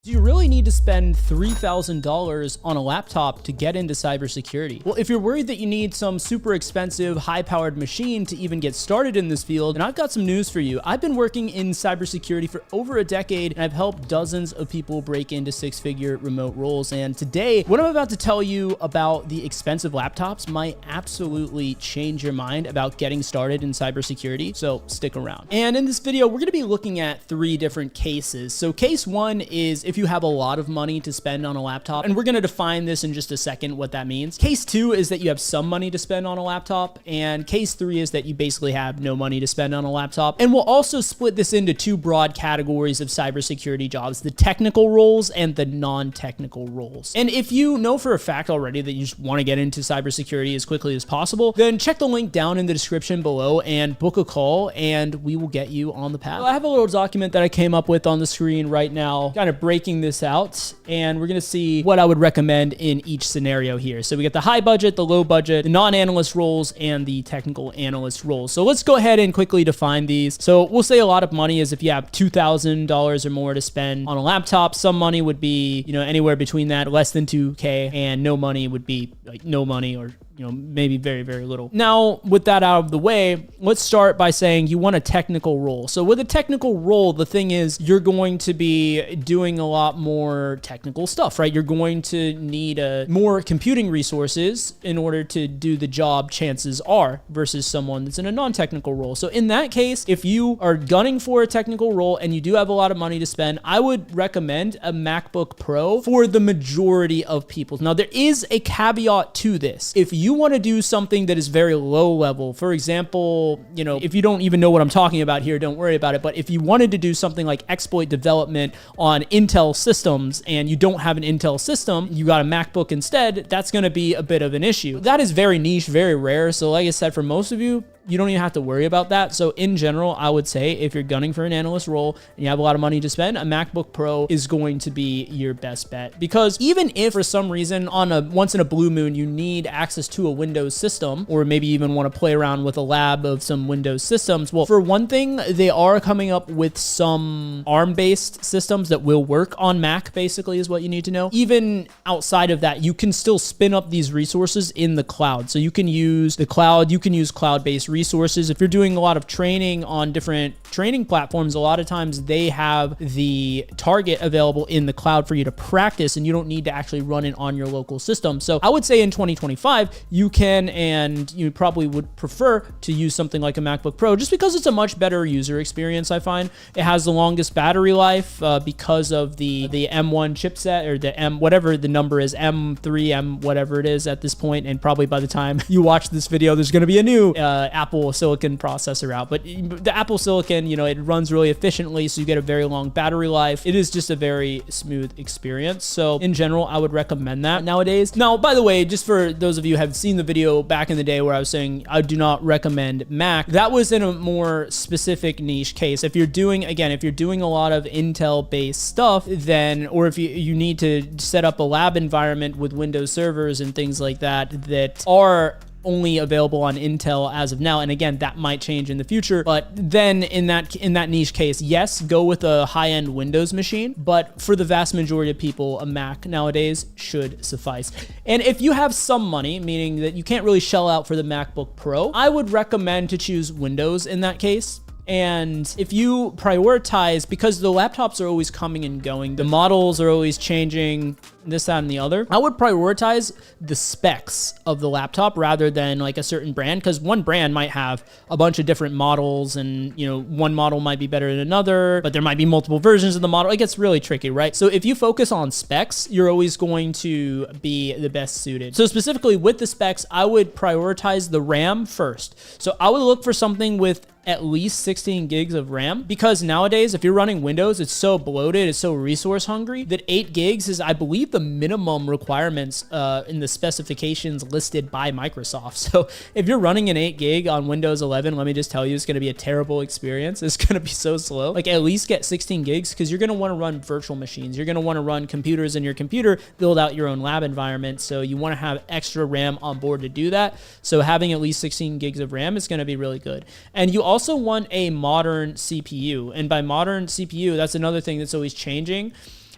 Do you really need to spend $3,000 on a laptop to get into cybersecurity? Well, if you're worried that you need some super expensive, high-powered machine to even get started in this field, then I've got some news for you. I've been working in cybersecurity for over a decade, and I've helped dozens of people break into six-figure remote roles. And today, what I'm about to tell you about the expensive laptops might absolutely change your mind about getting started in cybersecurity, so stick around. And in this video, we're gonna be looking at 3 different cases. So case 1 is if you have a lot of money to spend on a laptop, and we're going to define this in just a second what that means. Case 2 is that you have some money to spend on a laptop, and case 3 is that you basically have no money to spend on a laptop. And we'll also split this into 2 broad categories of cybersecurity jobs: the technical roles and the non-technical roles. And if you know for a fact already that you just want to get into cybersecurity as quickly as possible, then check the link down in the description below and book a call, and we will get you on the path. So I have a little document that I came up with on the screen right now, kind of breaking this out, and we're going to see what I would recommend in each scenario here. So we get the high budget, the low budget, the non-analyst roles, and the technical analyst roles. So let's go ahead and quickly define these. So we'll say a lot of money is if you have $2,000 or more to spend on a laptop. Some money would be, anywhere between that, less than 2K, and no money would be like no money, or maybe very, very little. Now, with that out of the way, let's start by saying you want a technical role. So with a technical role, the thing is you're going to be doing a lot more technical stuff, right? You're going to need more computing resources in order to do the job, chances are, versus someone that's in a non-technical role. So in that case, if you are gunning for a technical role and you do have a lot of money to spend, I would recommend a MacBook Pro for the majority of people. Now, there is a caveat to this. If you want to do something that is very low level, for example, if you don't even know what I'm talking about here, don't worry about it. But if you wanted to do something like exploit development on Intel systems and you don't have an Intel system, you got a MacBook instead, that's going to be a bit of an issue. That is very niche, very rare. So like I said, for most of you, you don't even have to worry about that. So in general, I would say if you're gunning for an analyst role and you have a lot of money to spend, a MacBook Pro is going to be your best bet. Because even if for some reason on a once in a blue moon, you need access to a Windows system, or maybe even want to play around with a lab of some Windows systems, well, for one thing, they are coming up with some ARM-based systems that will work on Mac, basically, is what you need to know. Even outside of that, you can still spin up these resources in the cloud. So you can use the cloud, you can use cloud-based resources. If you're doing a lot of training on different training platforms, a lot of times they have the target available in the cloud for you to practice, and you don't need to actually run it on your local system. So I would say in 2025, you can, and you probably would prefer to use something like a MacBook Pro just because it's a much better user experience, I find. It has the longest battery life because of the M1 chipset, or the M, whatever the number is, M3, M whatever it is at this point, and probably by the time you watch this video, there's going to be a new Apple Silicon processor out. But the Apple Silicon, it runs really efficiently, so you get a very long battery life. It is just a very smooth experience. So in general, I would recommend that nowadays. Now, by the way, just for those of you who have seen the video back in the day where I was saying I do not recommend Mac, that was in a more specific niche case. If you're doing a lot of Intel-based stuff, then, or if you need to set up a lab environment with Windows servers and things like that are only available on Intel as of now, and again, that might change in the future, but then in that niche case, yes, go with a high-end Windows machine, but for the vast majority of people, a Mac nowadays should suffice. And if you have some money, meaning that you can't really shell out for the MacBook Pro, I would recommend to choose Windows in that case. And if you prioritize, because the laptops are always coming and going, the models are always changing, this, that, and the other, I would prioritize the specs of the laptop rather than like a certain brand, because one brand might have a bunch of different models, and one model might be better than another, but there might be multiple versions of the model. It gets really tricky, right? So if you focus on specs, you're always going to be the best suited. So specifically with the specs, I would prioritize the RAM first. So I would look for something with at least 16 gigs of RAM, because nowadays, if you're running Windows, it's so bloated, it's so resource hungry that 8 gigs is, I believe, the minimum requirements in the specifications listed by Microsoft. So if you're running an 8 gig on Windows 11, let me just tell you, it's going to be a terrible experience. It's going to be so slow. Like, at least get 16 gigs, because you're going to want to run virtual machines. You're going to want to run computers in your computer, build out your own lab environment. So you want to have extra RAM on board to do that. So having at least 16 gigs of RAM is going to be really good. And you also want a modern CPU. And by modern CPU, that's another thing that's always changing.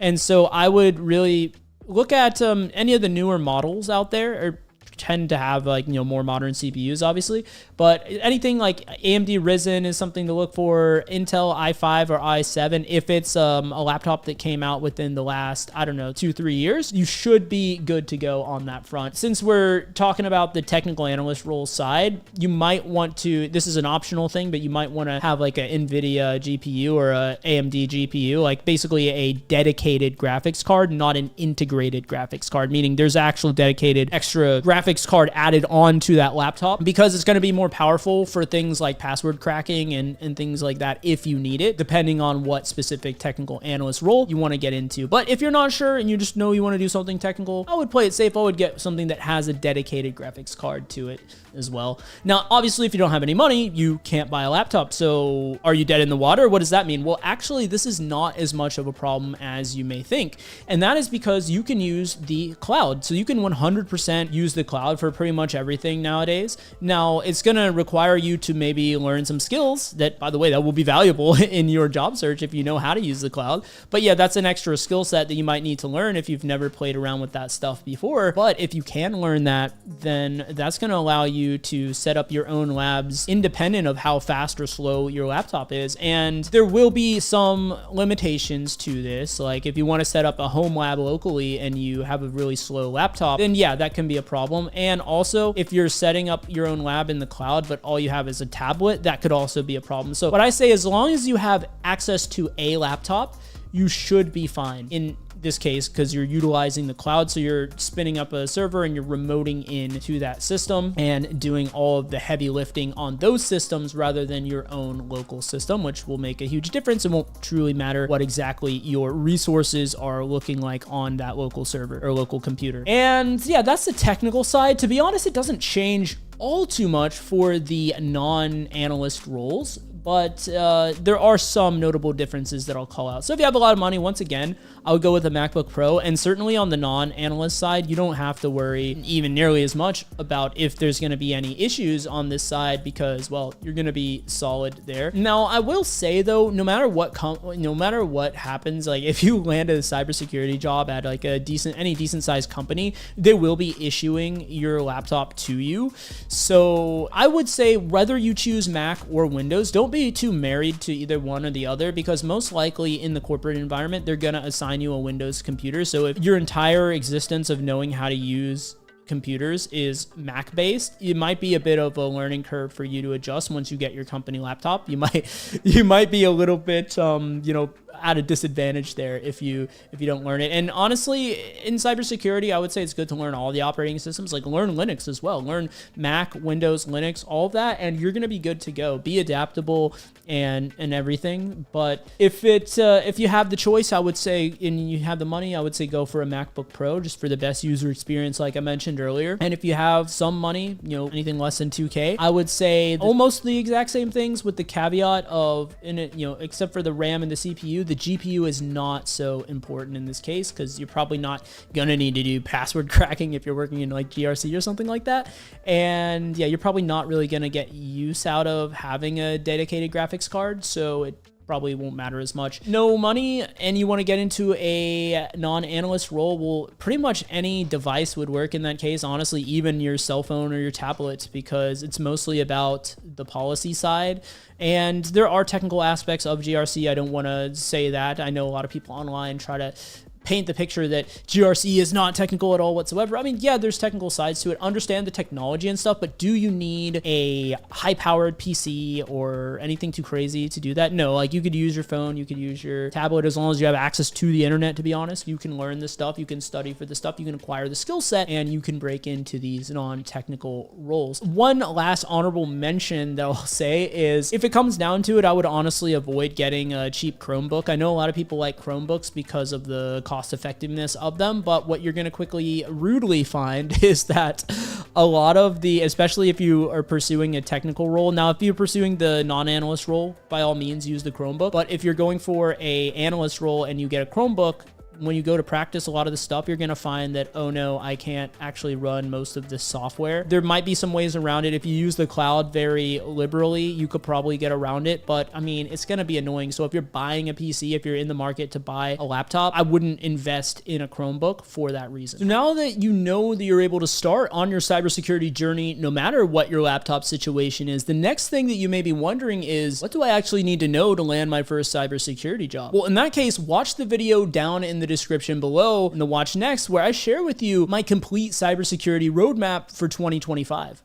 And so I would really look at any of the newer models out there, or tend to have like, more modern CPUs, obviously, but anything like AMD Ryzen is something to look for. Intel i5 or i7, if it's a laptop that came out within the last, I don't know, 2-3 years, you should be good to go on that front. Since we're talking about the technical analyst role side, you might want to, this is an optional thing, but you might want to have like an NVIDIA GPU or a AMD GPU, like basically a dedicated graphics card, not an integrated graphics card, meaning there's actual dedicated extra graphics card added on to that laptop, because it's going to be more powerful for things like password cracking and things like that if you need it, depending on what specific technical analyst role you want to get into. But if you're not sure and you just know you want to do something technical, I would play it safe. I would get something that has a dedicated graphics card to it as well. Now, obviously, if you don't have any money, you can't buy a laptop. So are you dead in the water? What does that mean? Well, actually, this is not as much of a problem as you may think. And that is because you can use the cloud. So you can 100% use the cloud for pretty much everything nowadays. Now, it's going to require you to maybe learn some skills that, by the way, that will be valuable in your job search if you know how to use the cloud. But yeah, that's an extra skill set that you might need to learn if you've never played around with that stuff before. But if you can learn that, then that's going to allow you to set up your own labs independent of how fast or slow your laptop is. And there will be some limitations to this. Like if you want to set up a home lab locally and you have a really slow laptop, then yeah, that can be a problem. And also if you're setting up your own lab in the cloud, but all you have is a tablet, that could also be a problem. So what I say, as long as you have access to a laptop, you should be fine in this case, because you're utilizing the cloud. So you're spinning up a server and you're remoting into that system and doing all of the heavy lifting on those systems rather than your own local system, which will make a huge difference. It won't truly matter what exactly your resources are looking like on that local server or local computer. And yeah, that's the technical side. To be honest, it doesn't change all too much for the non-analyst roles, but there are some notable differences that I'll call out. So if you have a lot of money, once again, I would go with a MacBook Pro. And certainly on the non-analyst side, you don't have to worry even nearly as much about if there's going to be any issues on this side, because, well, you're going to be solid there. Now, I will say though, no matter what happens, like if you land a cybersecurity job at like any decent sized company, they will be issuing your laptop to you. So I would say whether you choose Mac or Windows, don't be too married to either one or the other, because most likely in the corporate environment, they're going to assign you a Windows computer. So if your entire existence of knowing how to use computers is Mac based, it might be a bit of a learning curve for you to adjust once you get your company laptop. You might be a little bit at a disadvantage there if you don't learn it. And honestly, in cybersecurity, I would say it's good to learn all the operating systems. Like learn Linux as well. Learn Mac, Windows, Linux, all of that, and you're gonna be good to go. Be adaptable and everything. But if you have the choice, I would say, and you have the money, I would say go for a MacBook Pro just for the best user experience, like I mentioned earlier. And if you have some money, anything less than 2K, I would say almost the exact same things, with the caveat of, except for the RAM and the CPU, the GPU is not so important in this case, because you're probably not gonna need to do password cracking if you're working in like GRC or something like that. And yeah, you're probably not really gonna get use out of having a dedicated graphics card, so it probably won't matter as much. No money and you want to get into a non-analyst role, well, pretty much any device would work in that case. Honestly, even your cell phone or your tablet, because it's mostly about the policy side. And there are technical aspects of GRC. I don't want to say that. I know a lot of people online try to paint the picture that GRC is not technical at all whatsoever. I mean, yeah, there's technical sides to it. Understand the technology and stuff, but do you need a high-powered PC or anything too crazy to do that? No, like you could use your phone, you could use your tablet, as long as you have access to the internet, to be honest. You can learn this stuff, you can study for this stuff, you can acquire the skill set, and you can break into these non-technical roles. One last honorable mention that I'll say is, if it comes down to it, I would honestly avoid getting a cheap Chromebook. I know a lot of people like Chromebooks because of the cost effectiveness of them, but what you're going to rudely find is that a lot of especially if you are pursuing a technical role. Now, if you're pursuing the non-analyst role, by all means use the Chromebook, but if you're going for a analyst role and you get a Chromebook, when you go to practice a lot of the stuff, you're going to find that, oh no, I can't actually run most of this software. There might be some ways around it. If you use the cloud very liberally, you could probably get around it. But I mean, it's going to be annoying. So if you're buying a PC, if you're in the market to buy a laptop, I wouldn't invest in a Chromebook for that reason. So now that you know that you're able to start on your cybersecurity journey, no matter what your laptop situation is, the next thing that you may be wondering is, what do I actually need to know to land my first cybersecurity job? Well, in that case, watch the video down in the description below and the watch next, where I share with you my complete cybersecurity roadmap for 2025.